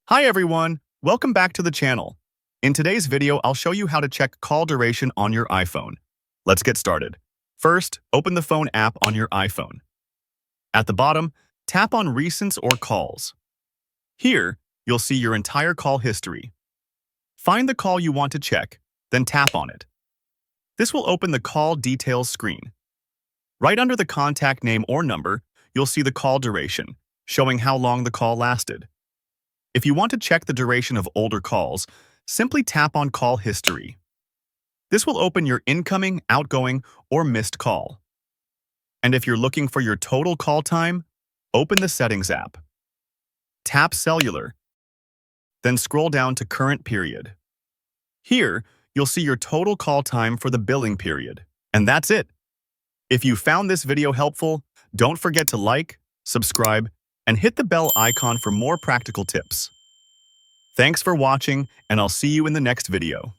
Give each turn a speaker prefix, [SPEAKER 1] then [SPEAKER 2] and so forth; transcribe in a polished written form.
[SPEAKER 1] Hi everyone, welcome back to the channel. In today's video, I'll show you how to check call duration on your iPhone. Let's get started. First, open the phone app on your iPhone. At the bottom, tap on Recents or Calls. Here, you'll see your entire call history. Find the call you want to check, then tap on it. This will open the call details screen. Right under the contact name or number, you'll see the call duration, showing how long the call lasted. If you want to check the duration of older calls, simply tap on Call History. This will open your incoming, outgoing, or missed call. And if you're looking for your total call time, open the Settings app. Tap Cellular, then scroll down to Current Period. Here, you'll see your total call time for the billing period. And that's it. If you found this video helpful, don't forget to like, subscribe, and hit the bell icon for more practical tips. Thanks for watching, and I'll see you in the next video.